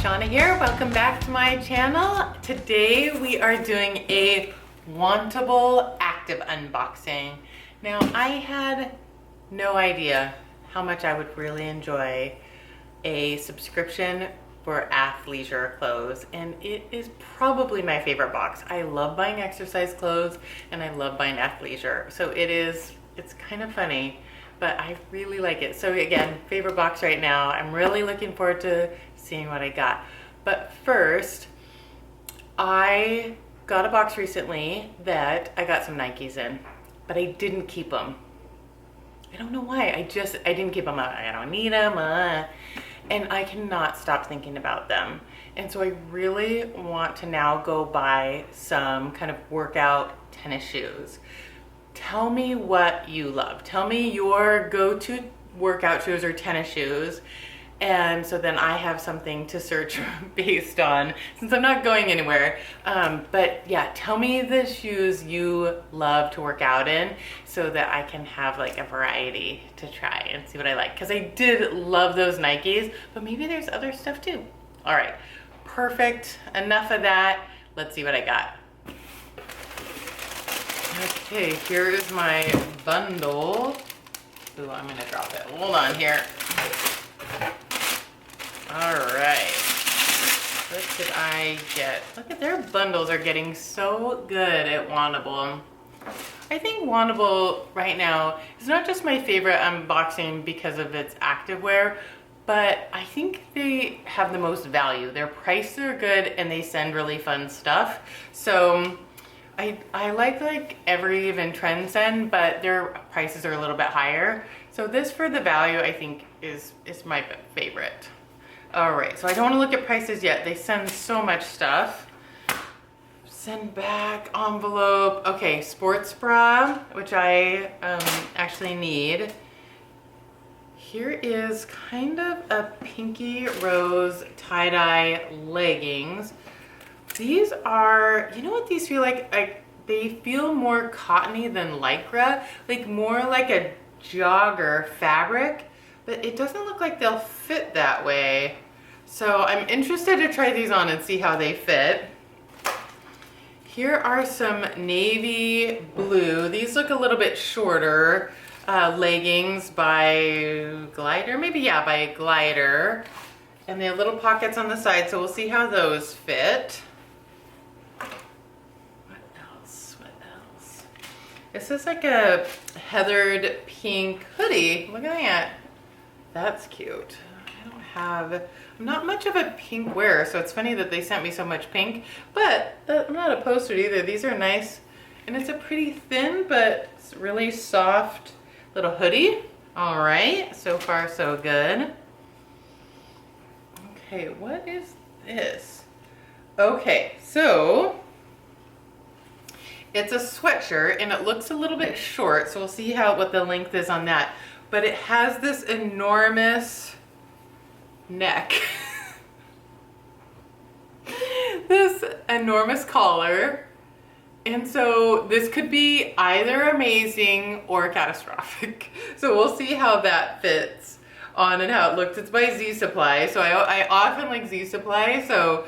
Shawna here. Welcome back to my channel. Today we are doing a Wantable active unboxing. Now I had no idea how much I would really enjoy a subscription for athleisure clothes, and it is probably my favorite box. I love buying exercise clothes and I love buying athleisure. So it's kind of funny, but I really like it. So again, favorite box right now. I'm really looking forward to seeing what I got. But first, I got a box recently that I got some Nikes in, but I didn't keep them. I don't know why. I didn't keep them. I don't need them. And I cannot stop thinking about them. And so I really want to now go buy some kind of workout tennis shoes. Tell me what you love. Tell me your go-to workout shoes or tennis shoes. And so then I have something to search based on, since I'm not going anywhere. But yeah, tell me the shoes you love to work out in so that I can have like a variety to try and see what I like. Because I did love those Nikes, but maybe there's other stuff too. All right, perfect. Enough of that. Let's see what I got. Okay, here is my bundle. Ooh, I'm gonna drop it. Hold on here. All right, what did I get? Look at their bundles are getting so good at Wantable. I think Wantable right now is not just my favorite unboxing because of its activewear, but I think they have the most value. Their prices are good and they send really fun stuff. So I like Every Even Trend send, but their prices are a little bit higher. So this for the value I think is my favorite. All right, so I don't want to look at prices yet. They send so much stuff. Send back, envelope. Okay, sports bra, which I actually need. Here is kind of a pinky rose tie-dye leggings. These are, you know what these feel like? They feel more cottony than Lycra, like more like a jogger fabric, but it doesn't look like they'll fit that way. So I'm interested to try these on and see how they fit. Here are some navy blue. These look a little bit shorter leggings by Glyder, maybe, yeah, by Glyder. And they have little pockets on the side, so we'll see how those fit. What else? This is like a heathered pink hoodie. Look at that. That's cute. I'm not much of a pink wearer, so it's funny that they sent me so much pink, but I'm not opposed to it either. These are nice, and it's a pretty thin, but it's really soft little hoodie. All right, so far so good. Okay, what is this? Okay, so it's a sweatshirt, and it looks a little bit short, so we'll see what the length is on that. But it has this enormous neck. This enormous collar, and so this could be either amazing or catastrophic. So we'll see how that fits on and how it looks. It's by Z Supply, so I often like Z Supply, so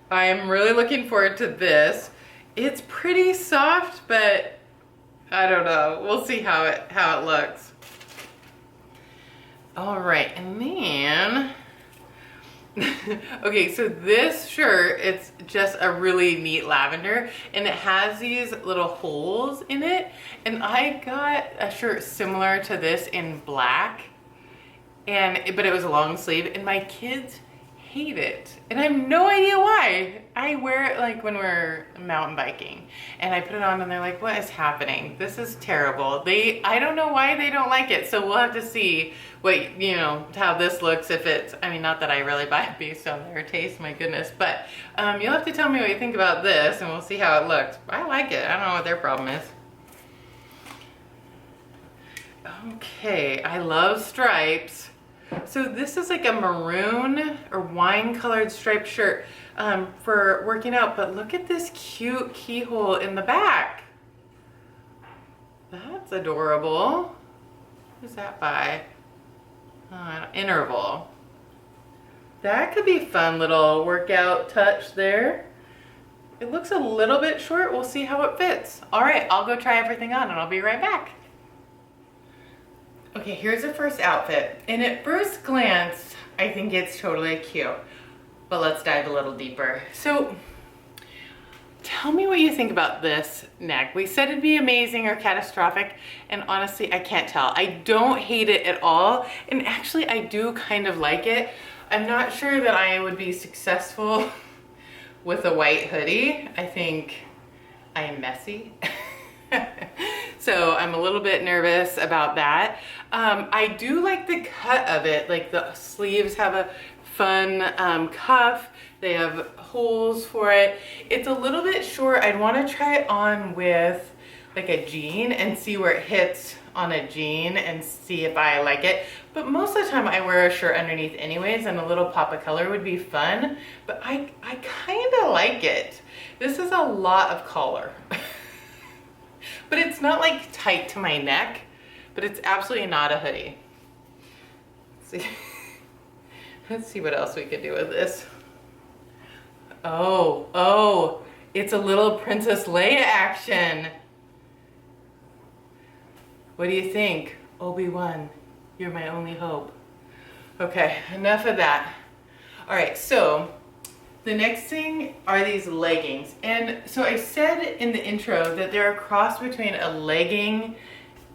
I'm really looking forward to this. It's pretty soft, but I don't know. We'll see how it looks. All right, and then okay, so this shirt, it's just a really neat lavender, and it has these little holes in it, and I got a shirt similar to this in black, but it was a long sleeve, and my kids hate it, and I have no idea why. I wear it like when we're mountain biking, and I put it on and they're like, what is happening? This is terrible. I don't know why they don't like it, so we'll have to see how this looks. If it's, I mean, not that I really buy it based on their taste, my goodness, but you'll have to tell me what you think about this, and we'll see how it looks. I like it. I don't know what their problem is. Okay, I love stripes. So this is like a maroon or wine colored striped shirt for working out, but look at this cute keyhole in the back. That's adorable. Who's that by? Interval. That could be a fun little workout touch there. It looks a little bit short. We'll see how it fits. All right, I'll go try everything on and I'll be right back. Okay, here's the first outfit. And at first glance, I think it's totally cute. But let's dive a little deeper. So, tell me what you think about this neck. We said it'd be amazing or catastrophic, and honestly, I can't tell. I don't hate it at all, and actually, I do kind of like it. I'm not sure that I would be successful with a white hoodie. I think I am messy. So I'm a little bit nervous about that. I do like the cut of it. Like the sleeves have a fun cuff. They have holes for it. It's a little bit short. I'd want to try it on with like a jean and see where it hits on a jean and see if I like it. But most of the time I wear a shirt underneath anyways, and a little pop of color would be fun. But I kind of like it. This is a lot of collar. But it's not like tight to my neck, but it's absolutely not a hoodie. Let's see. Let's see what else we could do with this. Oh, it's a little Princess Leia action. What do you think? Obi-Wan, you're my only hope. Okay, enough of that. All right, so the next thing are these leggings. And so I said in the intro that they're a cross between a legging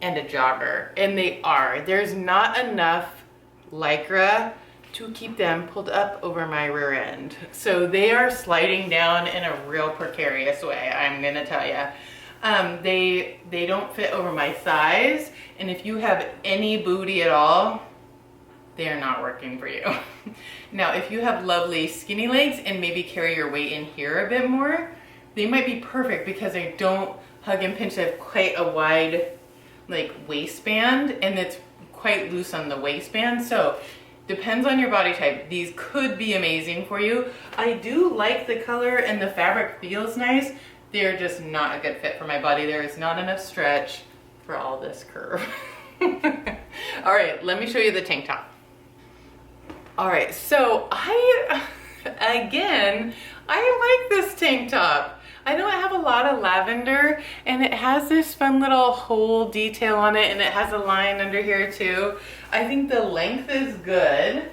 and a jogger, and they are. There's not enough Lycra to keep them pulled up over my rear end. So they are sliding down in a real precarious way, I'm gonna tell you. They don't fit over my thighs, and if you have any booty at all, they are not working for you. Now, if you have lovely skinny legs and maybe carry your weight in here a bit more, they might be perfect because they don't hug and pinch. They have quite a wide like waistband, and it's quite loose on the waistband. So depends on your body type. These could be amazing for you. I do like the color and the fabric feels nice. They're just not a good fit for my body. There is not enough stretch for all this curve. All right, let me show you the tank top. All right, so I like this tank top. I know I have a lot of lavender, and it has this fun little hole detail on it, and it has a line under here too. I think the length is good.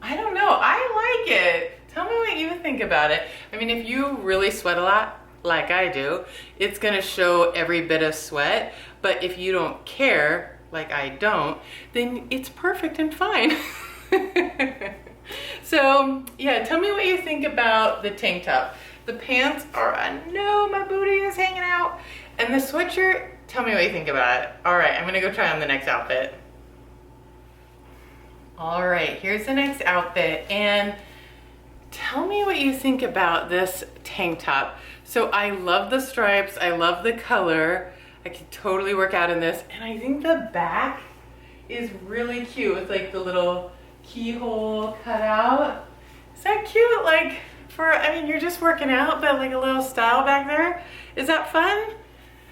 I don't know, I like it. Tell me what you think about it. I mean, if you really sweat a lot, like I do, it's gonna show every bit of sweat. But if you don't care, like I don't, then it's perfect and fine. So yeah, tell me what you think about the tank top. The pants are, no, my booty is hanging out. And the sweatshirt, tell me what you think about it. All right, I'm gonna go try on the next outfit. All right, here's the next outfit, and tell me what you think about this tank top. So I love the stripes, I love the color. I could totally work out in this, and I think the back is really cute with like the little keyhole cut out. Is that cute? Like for, I mean, you're just working out, but like a little style back there. Is that fun?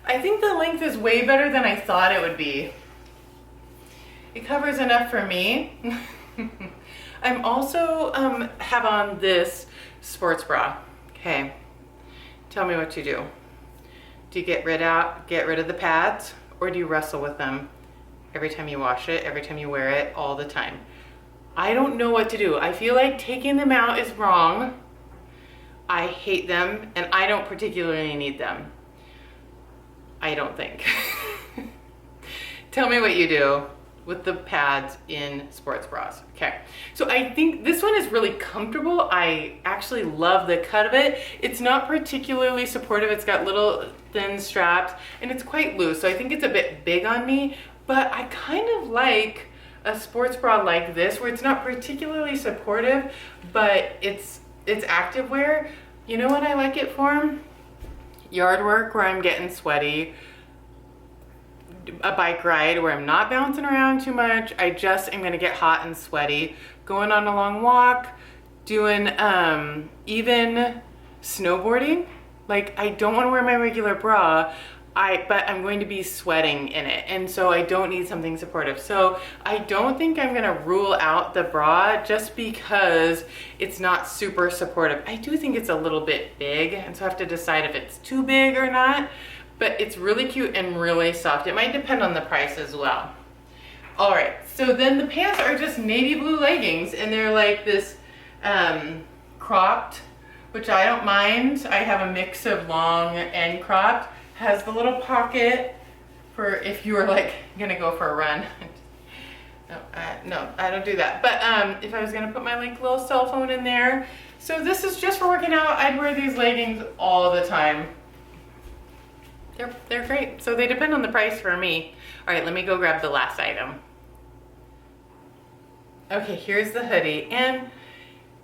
I think the length is way better than I thought it would be. It covers enough for me. I'm also have on this sports bra. Okay, tell me what you do. Do you get rid of the pads, or do you wrestle with them every time you wash it, every time you wear it, all the time? I don't know what to do. I feel like taking them out is wrong. I hate them, and I don't particularly need them. I don't think. Tell me what you do with the pads in sports bras. Okay, so I think this one is really comfortable. I actually love the cut of it. It's not particularly supportive. It's got little thin straps, and it's quite loose, so I think it's a bit big on me, but I kind of like a sports bra like this where it's not particularly supportive, but it's activewear. You know what I like it for? Yard work where I'm getting sweaty, a bike ride where I'm not bouncing around too much. I just am gonna get hot and sweaty. Going on a long walk, doing even snowboarding. Like, I don't wanna wear my regular bra. but I'm going to be sweating in it, and so I don't need something supportive. So I don't think I'm gonna rule out the bra just because it's not super supportive. I do think it's a little bit big, and so I have to decide if it's too big or not, but it's really cute and really soft. It might depend on the price as well. All right, so then the pants are just navy blue leggings, and they're like this cropped, which I don't mind. I have a mix of long and cropped. Has the little pocket for if you were like gonna go for a run. No, I don't do that. But if I was gonna put my like little cell phone in there. So this is just for working out. I'd wear these leggings all the time. They're great. So they depend on the price for me. All right, let me go grab the last item. Okay, here's the hoodie, and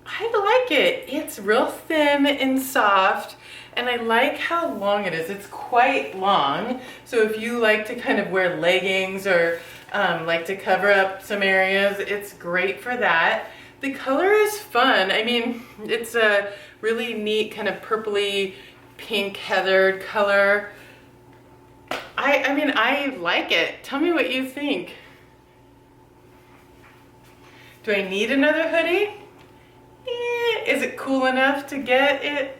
I like it. It's real thin and soft, and I like how long it is. It's quite long, so if you like to kind of wear leggings or like to cover up some areas, it's great for that. The color is fun. I mean, it's a really neat kind of purpley pink heathered color. I mean, I like it. Tell me what you think. Do I need another hoodie? Is it cool enough to get it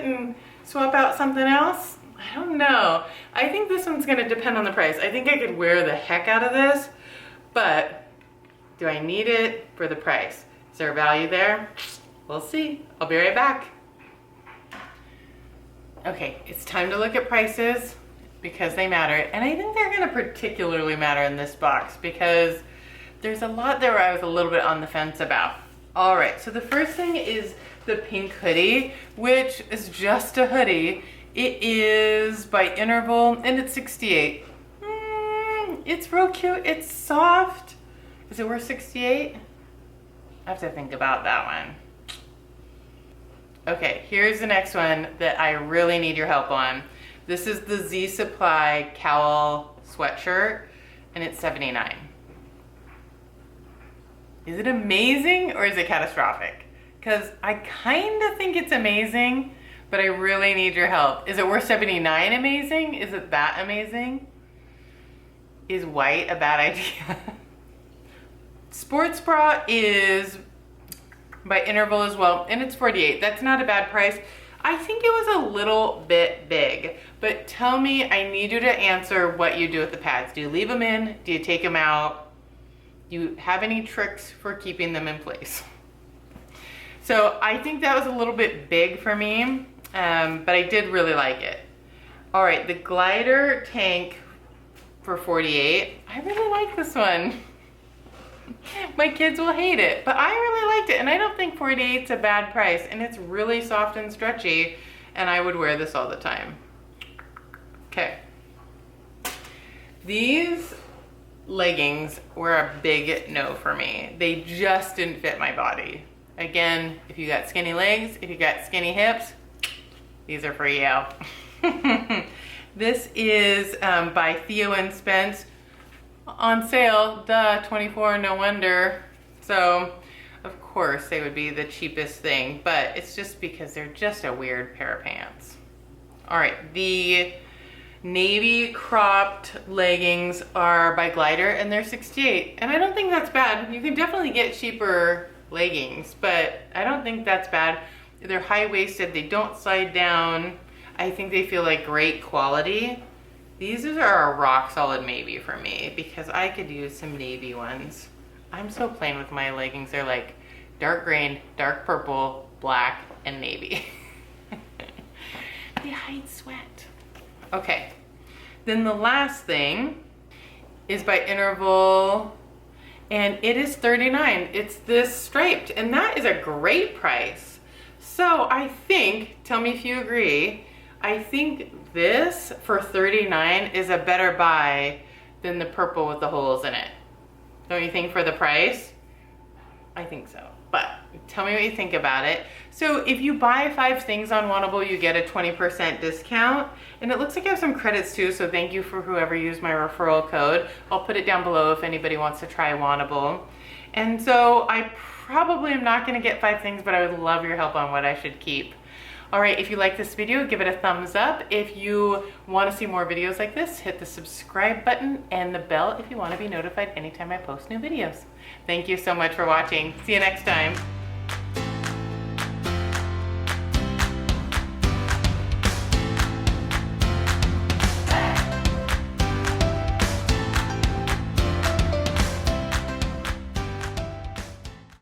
and swap out something else? I don't know. I think this one's gonna depend on the price. I think I could wear the heck out of this, but do I need it for the price? Is there value there? We'll see. I'll be right back. Okay, it's time to look at prices because they matter. And I think they're gonna particularly matter in this box because there's a lot there where I was a little bit on the fence about. All right, so the first thing is the pink hoodie, which is just a hoodie. It is by Interval, and it's $68. It's real cute, it's soft. Is it worth $68? I have to think about that one. Okay, here's the next one that I really need your help on. This is the Z Supply Cowl sweatshirt, and it's $79. Is it amazing or is it catastrophic? Because I kind of think it's amazing, but I really need your help. Is it worth $79 amazing? Is it that amazing? Is white a bad idea? Sports bra is by Interval as well, and it's $48. That's not a bad price. I think it was a little bit big, but tell me, I need you to answer what you do with the pads. Do you leave them in? Do you take them out? Do you have any tricks for keeping them in place? So I think that was a little bit big for me, but I did really like it. All right, the Glyder tank for $48. I really like this one. My kids will hate it, but I really liked it, and I don't think $48 is a bad price, and it's really soft and stretchy, and I would wear this all the time. Okay. These leggings were a big no for me. They just didn't fit my body. Again, if you got skinny legs, if you got skinny hips, these are for you. This is by Theo and Spence. On sale, duh, $24, no wonder. So, of course, they would be the cheapest thing, but it's just because they're just a weird pair of pants. All right, the navy cropped leggings are by Glyder, and they're $68. And I don't think that's bad. You can definitely get cheaper leggings, but I don't think that's bad. They're high-waisted, they don't slide down. I think they feel like great quality. These are a rock solid maybe for me because I could use some navy ones. I'm so plain with my leggings. They're like dark green, dark purple, black, and navy. They hide sweat. Okay, then the last thing is by Interval, and it is $39. It's this striped, and that is a great price. So I think, tell me if you agree, I think this for $39 is a better buy than the purple with the holes in it. Don't you think for the price? I think so, but tell me what you think about it. So if you buy 5 things on Wantable, you get a 20% discount, and it looks like I have some credits too, so thank you for whoever used my referral code. I'll put it down below if anybody wants to try Wantable. And so I probably am not gonna get 5 things, but I would love your help on what I should keep. All right, if you like this video, give it a thumbs up. If you want to see more videos like this, hit the subscribe button and the bell if you want to be notified anytime I post new videos. Thank you so much for watching. See you next time.